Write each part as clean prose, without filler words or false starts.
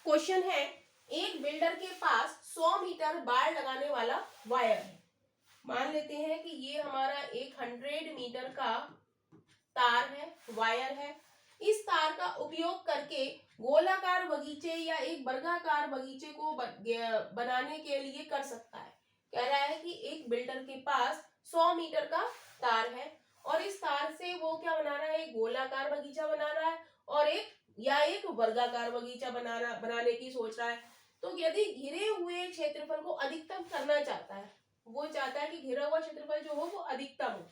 Question है, एक builder के पास 100 मीटर बाड़ लगाने वाला वायर है। मान लेते हैं कि ये हमारा एक 100 मीटर का तार है, वायर है। इस तार का उपयोग करके गोलाकार बगीचे या एक वर्गाकार बगीचे को बनाने के लिए कर सकता है। कह रहा है कि एक बिल्डर के पास 100 मीटर का तार है और इस तार से वो क्या बना रहा है, एक गोलाकार बगीचा बना रहा है और एक वर्गाकार बगीचा बनाने की सोच रहा है। तो यदि घिरे हुए क्षेत्रफल को अधिकतम करना चाहता है, वो चाहता है कि घिरा हुआ क्षेत्रफल जो हो वो अधिकतम हो,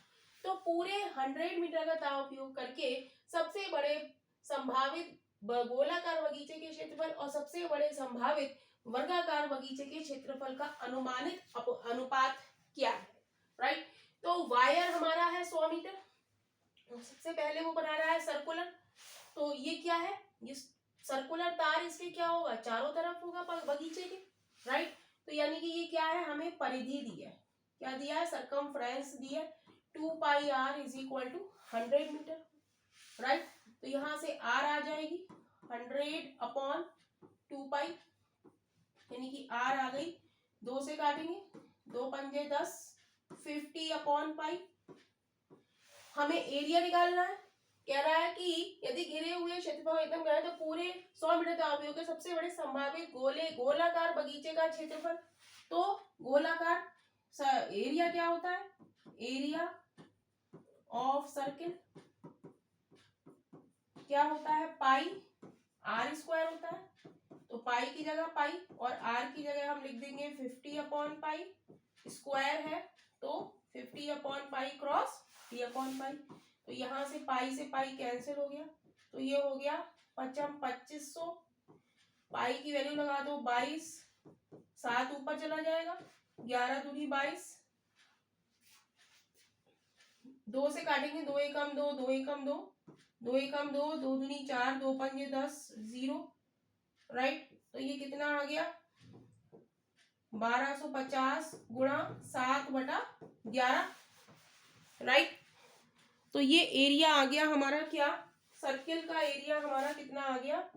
तो पूरे 100 मीटर का तार उपयोग करके सबसे बड़े संभावित गोलाकार बगीचे के क्षेत्रफल और सबसे बड़े संभावित वर्गाकार बगीचे के क्षेत्रफल का अनुमानित अनुपात क्या है, राइट। तो वायर हमारा है 100 मीटर, सबसे पहले वो बना रहा है सर्कुलर। तो ये क्या है, ये सर्कुलर तार, इसके क्या होगा, चारों तरफ होगा बगीचे के, राइट। तो यानी कि ये क्या है, हमें परिधि दी है, क्या दिया है, सरकमफ्रेंस दी है 2 pi r is equal to 100 metre, right. तो यहां से r आ जाएगी 100 अपॉन 2 पाई, यानी कि r आ गई, 2 से काटेंगे, 2 पंजे 10, 50 अपॉन पाई। हमें एरिया निकालना है। कह रहा है कि यदि घिरे हुए क्षेत्रफल एकदम करें तो पूरे 100 मीटर का उपयोग के सबसे बड़े संभावित गोलाकार बगीचे का क्षेत्रफल। तो गोलाकार एरिया क्या होता है, एरिया ऑफ सर्किल क्या होता है, पाई आर स्क्वायर होता है। तो पाई की जगह पाई और आर की जगह हम लिख देंगे 50 अपॉन पाई, स्क्वायर है तो 50 upon pi cross T upon pi. तो यहां से पाई कैंसिल हो गया, तो ये हो गया 2500, पाई की वैल्यू लगा दो 22, 7 ऊपर चला जाएगा, 11 दूनी 22, 2 से काटेंगे, 2 एकम 2, 2 एकम 2, 2 एकम 2, 2 दूनी 4, 2 पंजे 10, 0, राइट। तो ये कितना आ गया, 1250 गुणा 7/11, राइट। तो ये एरिया आ गया हमारा, क्या, सर्किल का एरिया हमारा कितना आ गया,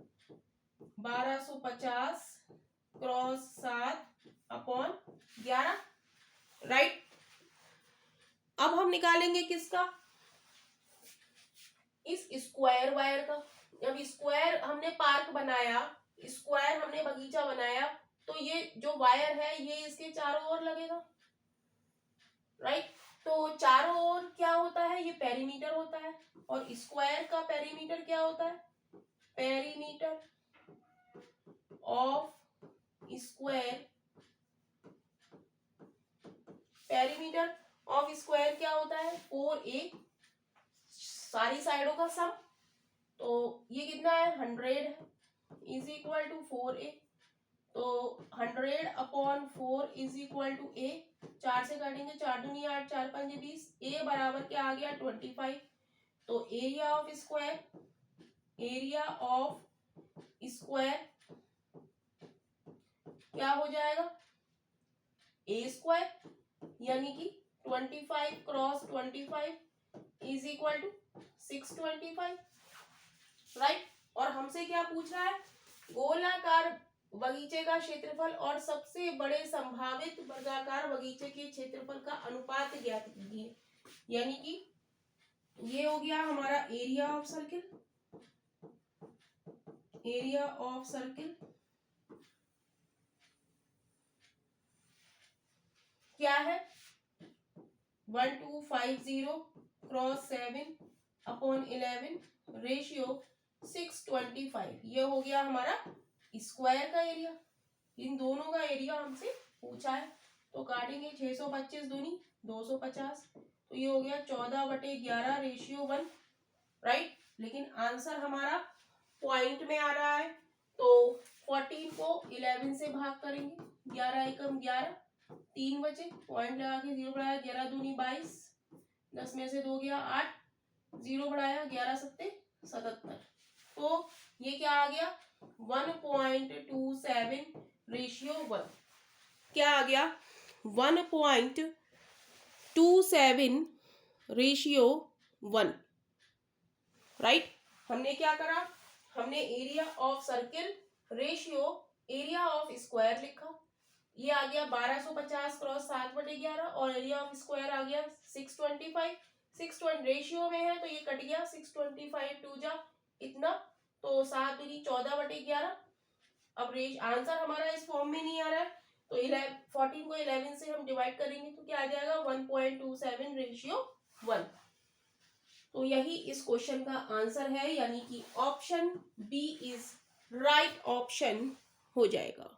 1250 क्रॉस 7/11, राइट। अब हम निकालेंगे किसका, इस स्क्वायर वायर का। जब स्क्वायर हमने पार्क बनाया, स्क्वायर हमने बगीचा बनाया, तो ये जो वायर है ये इसके चारों ओर लगेगा, राइट। तो चारों ओर क्या होता है, ये पेरीमीटर होता है, और स्क्वायर का पेरीमीटर क्या होता है, perimeter of square, perimeter of square क्या होता है, 4a, सारी साइडों का सम। तो ये कितना है, 100 है, इज इक्वल टू 4a। तो 100 upon 4 is equal to a, 4 से काटेंगे, 4 दूनी 8, 4 पंजे 20, a बराबर क्या आ गया, 25। तो area of square, area of square क्या हो जाएगा, a स्क्वायर, यानी कि 25 cross 25 is equal to 625, right. और हमसे क्या पूछ रहा है, गोलाकार बगीचे का क्षेत्रफल और सबसे बड़े संभावित वर्गाकार बगीचे के क्षेत्रफल का अनुपात ज्ञात कीजिए। यानी कि ये हो गया हमारा area of circle, area of circle क्या है, 1250 क्रॉस 7 अपॉन 11 रेशियो 625। ये हो गया हमारा स्क्वायर का एरिया। इन दोनों का एरिया हमसे पूछा है, तो काटेंगे, 625 दूनी 250, तो ये हो गया 14/11 रेशियो 1, राइट। लेकिन आंसर हमारा पॉइंट में आ रहा है, तो 14 को 11 से भाग करेंगे, 11 एकम 11, 3 बचे, पॉइंट लगा के 0 बढ़ाया, 11 दूनी 22, 10 में से 2 गया 8, 0 बढ़ाया, 11 सत्ते 77। तो ये क्या आ गया, 1.27 रेशियो 1, क्या आ गया, 1.27 रेशियो 1, राइट। हमने क्या करा, हमने area of circle ratio area of square लिखा, ये आ गया 1250 क्रॉस 7/11 और एरिया ऑफ स्क्वायर आ गया 625। 620 रेशियो में है तो ये कट गया, 625 टू जा इतना, तो 7 दूनी 14/11। अब आंसर हमारा इस फॉर्म में नहीं आ रहा है, तो 14 को 11 से हम डिवाइड करेंगे तो क्या आ जाएगा 1.27 रेशियो 1। तो यही इस क्वेश्चन का आंसर है, यानी कि option B is right option हो जाएगा।